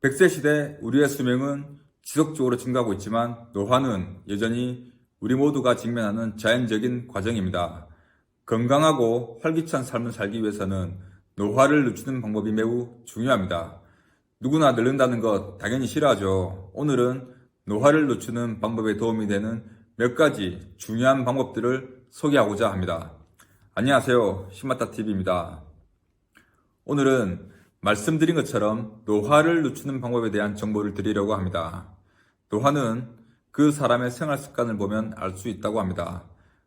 100세 시대 우리의 수명은 지속적으로 증가하고 있지만 노화는 여전히 우리 모두가 직면하는 자연적인 과정입니다. 건강하고 활기찬 삶을 살기 위해서는 노화를 늦추는 방법이 매우 중요합니다. 누구나 늙는다는 것 당연히 싫어하죠. 오늘은 노화를 늦추는 방법에 도움이 되는 몇 가지 중요한 방법들을 소개하고자 합니다. 안녕하세요. 신마타TV입니다. 오늘은 말씀드린 것처럼 노화를 늦추는 방법에 대한 정보를 드리려고 합니다. 노화는 그 사람의 생활 습관을 보면 알 수 있다고 합니다.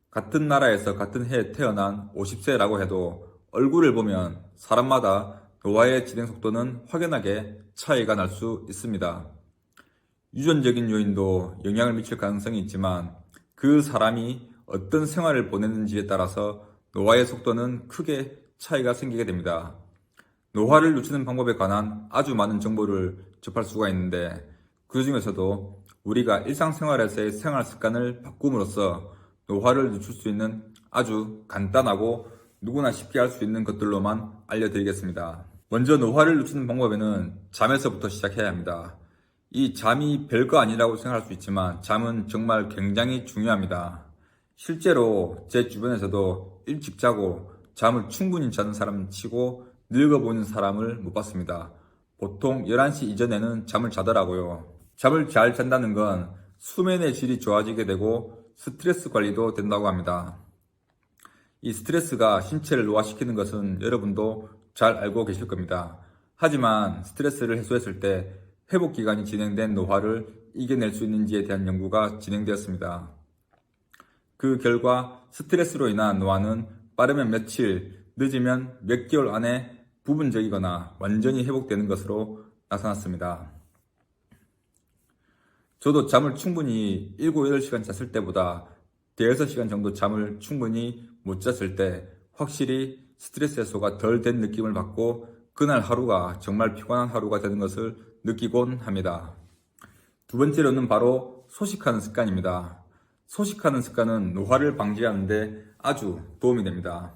같은 나라에서 같은 해에 태어난 50세라고 해도 얼굴을 보면 사람마다 노화의 진행 속도는 확연하게 차이가 날 수 있습니다. 유전적인 요인도 영향을 미칠 가능성이 있지만 그 사람이 어떤 생활을 보냈는지에 따라서 노화의 속도는 크게 차이가 생기게 됩니다. 노화를 늦추는 방법에 관한 아주 많은 정보를 접할 수가 있는데 그 중에서도 우리가 일상생활에서의 생활 습관을 바꿈으로써 노화를 늦출 수 있는 아주 간단하고 누구나 쉽게 할 수 있는 것들로만 알려드리겠습니다. 먼저 노화를 늦추는 방법에는 잠에서부터 시작해야 합니다. 이 잠이 별거 아니라고 생각할 수 있지만 잠은 정말 굉장히 중요합니다. 실제로 제 주변에서도 일찍 자고 잠을 충분히 자는 사람 치고 늙어 보이는 사람을 못 봤습니다. 보통 11시 이전에는 잠을 자더라고요. 잠을 잘 잔다는 건 수면의 질이 좋아지게 되고 스트레스 관리도 된다고 합니다. 이 스트레스가 신체를 노화시키는 것은 여러분도 잘 알고 계실 겁니다. 하지만 스트레스를 해소했을 때 회복 기간이 진행된 노화를 이겨낼 수 있는지에 대한 연구가 진행되었습니다. 그 결과 스트레스로 인한 노화는 빠르면 며칠, 늦으면 몇 개월 안에 부분적이거나 완전히 회복되는 것으로 나타났습니다. 저도 잠을 충분히 7, 8시간 잤을 때보다 대여섯 시간 정도 잠을 충분히 못 잤을 때 확실히 스트레스 해소가 덜 된 느낌을 받고 그날 하루가 정말 피곤한 하루가 되는 것을 느끼곤 합니다. 두 번째로는 바로 소식하는 습관입니다. 소식하는 습관은 노화를 방지하는 데 아주 도움이 됩니다.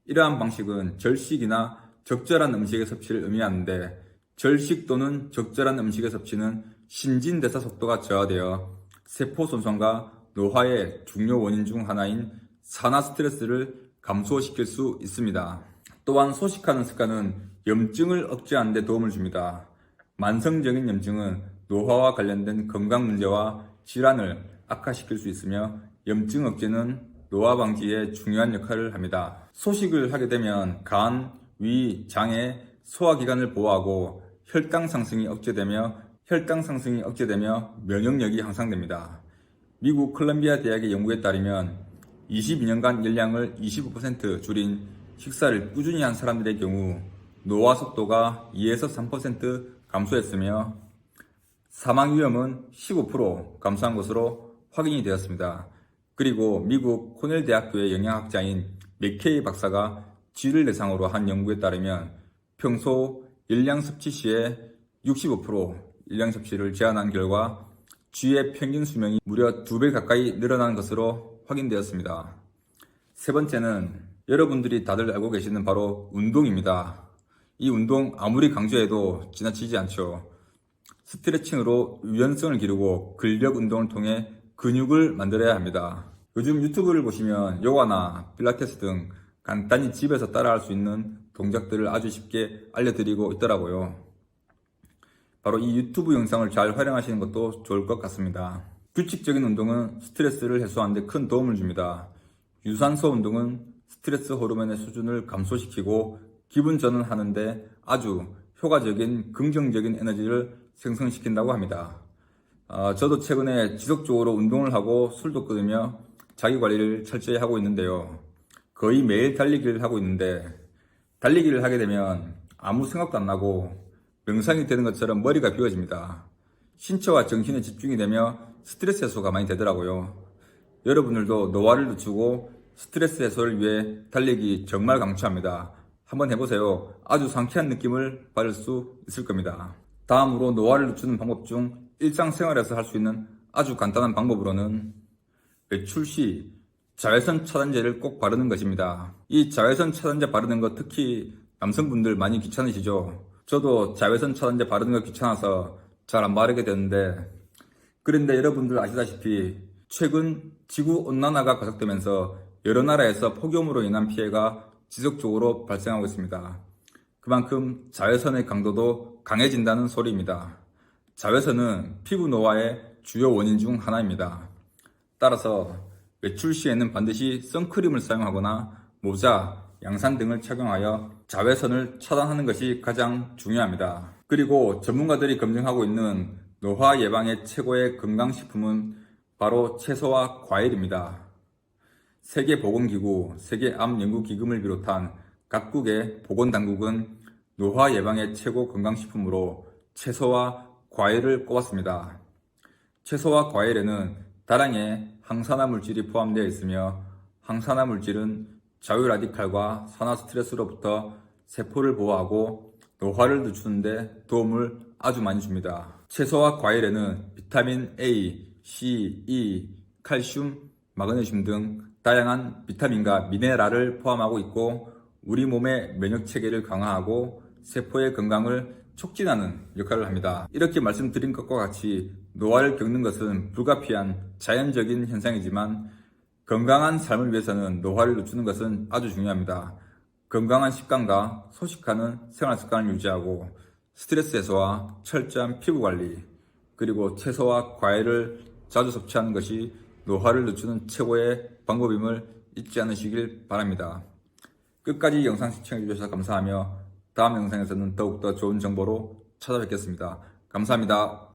이러한 방식은 절식이나 적절한 음식의 섭취를 의미하는데 절식 또는 적절한 음식의 섭취는 신진대사 속도가 저하되어 세포 손상과 노화의 중요 원인 중 하나인 산화 스트레스를 감소시킬 수 있습니다. 또한 소식하는 습관은 염증을 억제하는 데 도움을 줍니다. 만성적인 염증은 노화와 관련된 건강 문제와 질환을 악화시킬 수 있으며 염증 억제는 노화 방지에 중요한 역할을 합니다. 소식을 하게 되면 간, 위, 장의 소화기관을 보호하고 혈당 상승이 억제되며 면역력이 향상됩니다. 미국 콜롬비아 대학의 연구에 따르면 22년간 열량을 25% 줄인 식사를 꾸준히 한 사람들의 경우 노화 속도가 2에서 3% 감소했으며 사망 위험은 15% 감소한 것으로 확인이 되었습니다. 그리고 미국 코넬 대학교의 영양학자인 맥케이 박사가 쥐를 대상으로 한 연구에 따르면 평소 열량 섭취 시에 65% 열량 섭취를 제한한 결과 쥐의 평균 수명이 무려 2배 가까이 늘어난 것으로 확인되었습니다. 세 번째는 여러분들이 다들 알고 계시는 바로 운동입니다. 이 운동 아무리 강조해도 지나치지 않죠. 스트레칭으로 유연성을 기르고 근력 운동을 통해 근육을 만들어야 합니다. 요즘 유튜브를 보시면 요가나 필라테스 등 간단히 집에서 따라할 수 있는 동작들을 아주 쉽게 알려드리고 있더라고요. 바로 이 유튜브 영상을 잘 활용하시는 것도 좋을 것 같습니다. 규칙적인 운동은 스트레스를 해소하는 데 큰 도움을 줍니다. 유산소 운동은 스트레스 호르몬의 수준을 감소시키고 기분 전환하는 데 아주 효과적인 긍정적인 에너지를 생성시킨다고 합니다. 저도 최근에 지속적으로 운동을 하고 술도 끊으며 자기관리를 철저히 하고 있는데요. 거의 매일 달리기를 하고 있는데 달리기를 하게 되면 아무 생각도 안 나고 명상이 되는 것처럼 머리가 비워집니다. 신체와 정신에 집중이 되며 스트레스 해소가 많이 되더라고요. 여러분들도 노화를 늦추고 스트레스 해소를 위해 달리기 정말 강추합니다. 한번 해보세요. 아주 상쾌한 느낌을 받을 수 있을 겁니다. 다음으로 노화를 늦추는 방법 중 일상생활에서 할 수 있는 아주 간단한 방법으로는 외출 시 자외선 차단제를 꼭 바르는 것입니다. 이 자외선 차단제 바르는 거 특히 남성분들 많이 귀찮으시죠? 저도 자외선 차단제 바르는 거 귀찮아서 잘 안 바르게 되는데, 그런데 여러분들 아시다시피 최근 지구온난화가 가속되면서 여러 나라에서 폭염으로 인한 피해가 지속적으로 발생하고 있습니다. 그만큼 자외선의 강도도 강해진다는 소리입니다. 자외선은 피부 노화의 주요 원인 중 하나입니다. 따라서 외출 시에는 반드시 선크림을 사용하거나 모자, 양산 등을 착용하여 자외선을 차단하는 것이 가장 중요합니다. 그리고 전문가들이 검증하고 있는 노화 예방의 최고의 건강식품은 바로 채소와 과일입니다. 세계보건기구, 세계암연구기금을 비롯한 각국의 보건당국은 노화 예방의 최고 건강식품으로 채소와 과일을 꼽았습니다. 채소와 과일에는 다량의 항산화 물질이 포함되어 있으며 항산화 물질은 자유라디칼과 산화 스트레스로부터 세포를 보호하고 노화를 늦추는 데 도움을 아주 많이 줍니다. 채소와 과일에는 비타민 A, C, E, 칼슘, 마그네슘 등 다양한 비타민과 미네랄을 포함하고 있고 우리 몸의 면역 체계를 강화하고 세포의 건강을 촉진하는 역할을 합니다. 이렇게 말씀드린 것과 같이 노화를 겪는 것은 불가피한 자연적인 현상이지만 건강한 삶을 위해서는 노화를 늦추는 것은 아주 중요합니다. 건강한 식감과 소식하는 생활 습관을 유지하고 스트레스 해소와 철저한 피부 관리, 그리고 채소와 과일을 자주 섭취하는 것이 노화를 늦추는 최고의 방법임을 잊지 않으시길 바랍니다. 끝까지 영상 시청해주셔서 감사하며 다음 영상에서는 더욱더 좋은 정보로 찾아뵙겠습니다. 감사합니다.